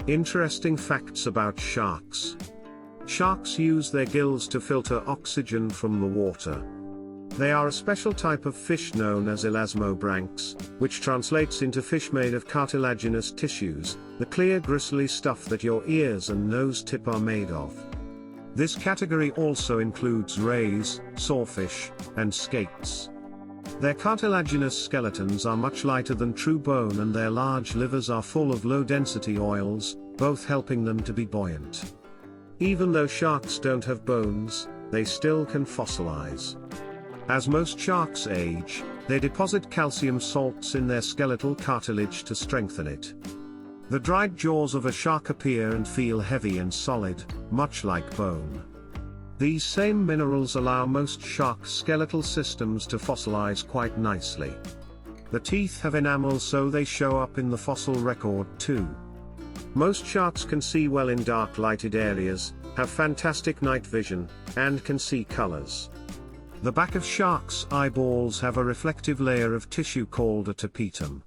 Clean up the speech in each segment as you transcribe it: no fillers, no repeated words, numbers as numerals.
Interesting facts about sharks. Sharks use their gills to filter oxygen from the water. They are a special type of fish known as elasmobranchs, which translates into fish made of cartilaginous tissues, the clear gristly stuff that your ears and nose tip are made of. This category also includes rays, sawfish, and skates. Their cartilaginous skeletons are much lighter than true bone, and their large livers are full of low-density oils, both helping them to be buoyant. Even though sharks don't have bones, they still can fossilize. As most sharks age, they deposit calcium salts in their skeletal cartilage to strengthen it. The dried jaws of a shark appear and feel heavy and solid, much like bone. These same minerals allow most shark skeletal systems to fossilize quite nicely. The teeth have enamel, so they show up in the fossil record too. Most sharks can see well in dark lighted areas, have fantastic night vision, and can see colors. The back of sharks' eyeballs have a reflective layer of tissue called a tapetum.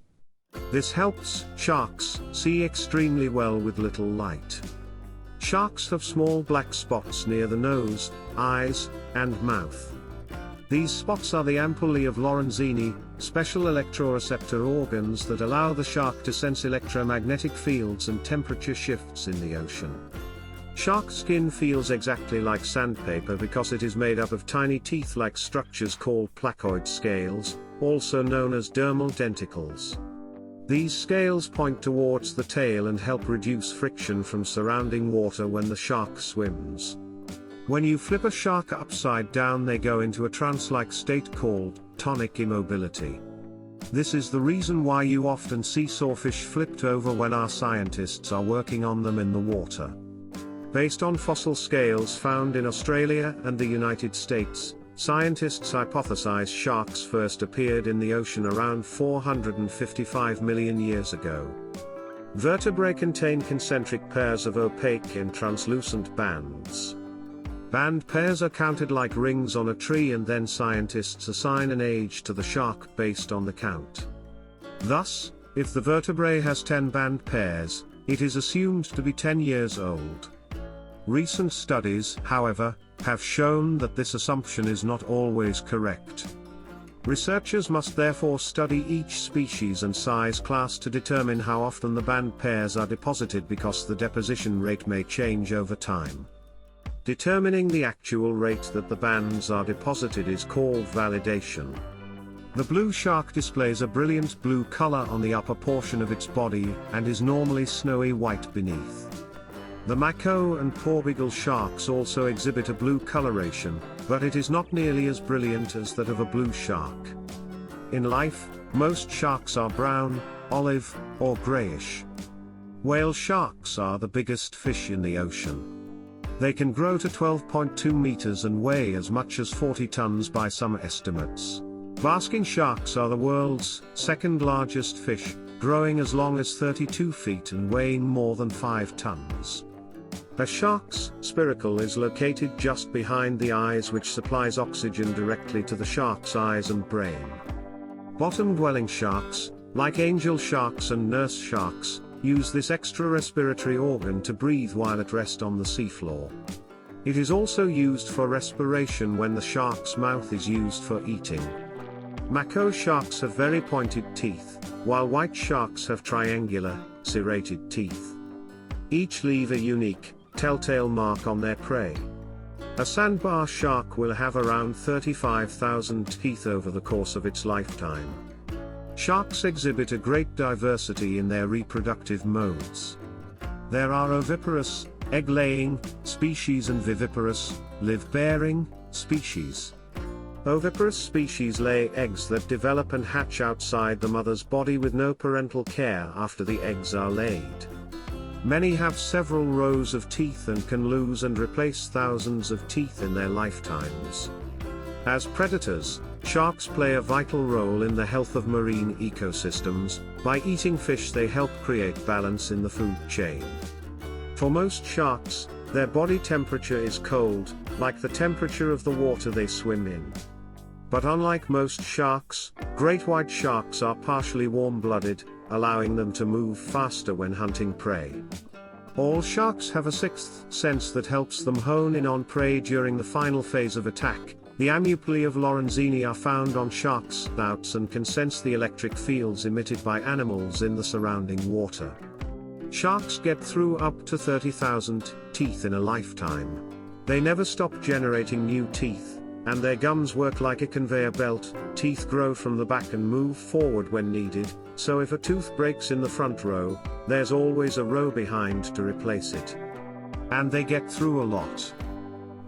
This helps sharks see extremely well with little light. Sharks have small black spots near the nose, eyes, and mouth. These spots are the ampullae of Lorenzini, special electroreceptor organs that allow the shark to sense electromagnetic fields and temperature shifts in the ocean. Shark skin feels exactly like sandpaper because it is made up of tiny teeth-like structures called placoid scales, also known as dermal denticles. These scales point towards the tail and help reduce friction from surrounding water when the shark swims. When you flip a shark upside down, they go into a trance-like state called tonic immobility. This is the reason why you often see sawfish flipped over when our scientists are working on them in the water. Based on fossil scales found in Australia and the United States, scientists hypothesize sharks first appeared in the ocean around 455 million years ago. Vertebrae contain concentric pairs of opaque and translucent bands. Band pairs are counted like rings on a tree, and then scientists assign an age to the shark based on the count. Thus, if the vertebrae has 10 band pairs, it is assumed to be 10 years old. Recent studies, however, have shown that this assumption is not always correct. Researchers must therefore study each species and size class to determine how often the band pairs are deposited, because the deposition rate may change over time. Determining the actual rate that the bands are deposited is called validation. The blue shark displays a brilliant blue color on the upper portion of its body and is normally snowy white beneath. The mako and porbeagle sharks also exhibit a blue coloration, but it is not nearly as brilliant as that of a blue shark. In life, most sharks are brown, olive, or grayish. Whale sharks are the biggest fish in the ocean. They can grow to 12.2 meters and weigh as much as 40 tons by some estimates. Basking sharks are the world's second largest fish, growing as long as 32 feet and weighing more than 5 tons. A shark's spiracle is located just behind the eyes, which supplies oxygen directly to the shark's eyes and brain. Bottom-dwelling sharks, like angel sharks and nurse sharks, use this extra respiratory organ to breathe while at rest on the seafloor. It is also used for respiration when the shark's mouth is used for eating. Mako sharks have very pointed teeth, while white sharks have triangular, serrated teeth. Each leave a unique, telltale mark on their prey. A sandbar shark will have around 35,000 teeth over the course of its lifetime. Sharks exhibit a great diversity in their reproductive modes. There are oviparous, egg-laying, species and viviparous, live-bearing, species. Oviparous species lay eggs that develop and hatch outside the mother's body with no parental care after the eggs are laid. Many have several rows of teeth and can lose and replace thousands of teeth in their lifetimes. As predators, sharks play a vital role in the health of marine ecosystems. By eating fish, they help create balance in the food chain. For most sharks, their body temperature is cold, like the temperature of the water they swim in. But unlike most sharks, great white sharks are partially warm-blooded, allowing them to move faster when hunting prey. All sharks have a sixth sense that helps them hone in on prey during the final phase of attack. The aneuploe of Lorenzini are found on sharks' snouts and can sense the electric fields emitted by animals in the surrounding water. Sharks get through up to 30,000 teeth in a lifetime. They never stop generating new teeth, and their gums work like a conveyor belt. Teeth grow from the back and move forward when needed, so if a tooth breaks in the front row, there's always a row behind to replace it. And they get through a lot.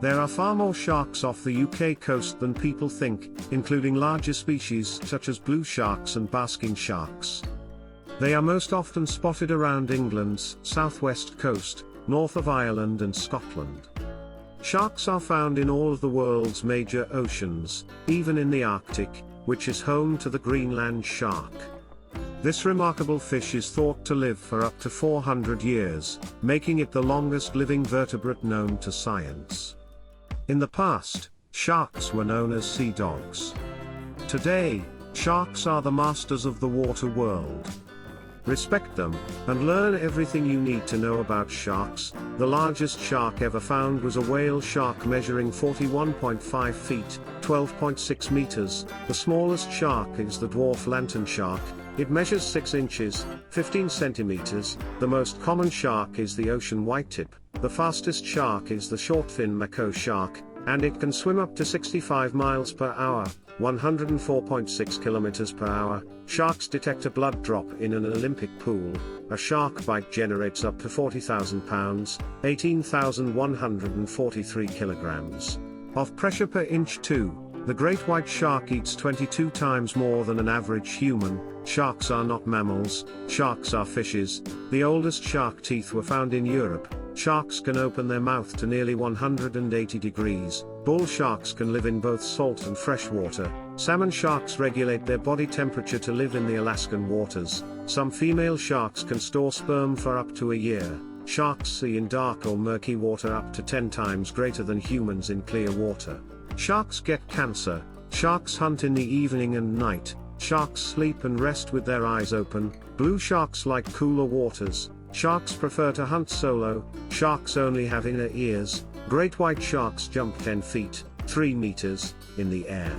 There are far more sharks off the UK coast than people think, including larger species such as blue sharks and basking sharks. They are most often spotted around England's southwest coast, north of Ireland and Scotland. Sharks are found in all of the world's major oceans, even in the Arctic, which is home to the Greenland shark. This remarkable fish is thought to live for up to 400 years, making it the longest living vertebrate known to science. In the past, sharks were known as sea dogs. Today, sharks are the masters of the water world. Respect them, and learn everything you need to know about sharks. The largest shark ever found was a whale shark measuring 41.5 feet, 12.6 meters. The smallest shark is the dwarf lantern shark. It measures 6 inches, 15 centimeters. The most common shark is the ocean whitetip. The fastest shark is the shortfin mako shark, and it can swim up to 65 miles per hour, 104.6 kilometers per hour. Sharks detect a blood drop in an Olympic pool. A shark bite generates up to 40,000 pounds, 18,143 kilograms, of pressure per inch too. The great white shark eats 22 times more than an average human. Sharks are not mammals, sharks are fishes. The oldest shark teeth were found in Europe. Sharks can open their mouth to nearly 180 degrees. Bull sharks can live in both salt and fresh water. Salmon sharks regulate their body temperature to live in the Alaskan waters. Some female sharks can store sperm for up to a year. Sharks see in dark or murky water up to 10 times greater than humans in clear water. Sharks get cancer. Sharks hunt in the evening and night. Sharks sleep and rest with their eyes open. Blue sharks like cooler waters. Sharks prefer to hunt solo. Sharks only have inner ears. Great white sharks jump 10 feet, 3 meters, in the air.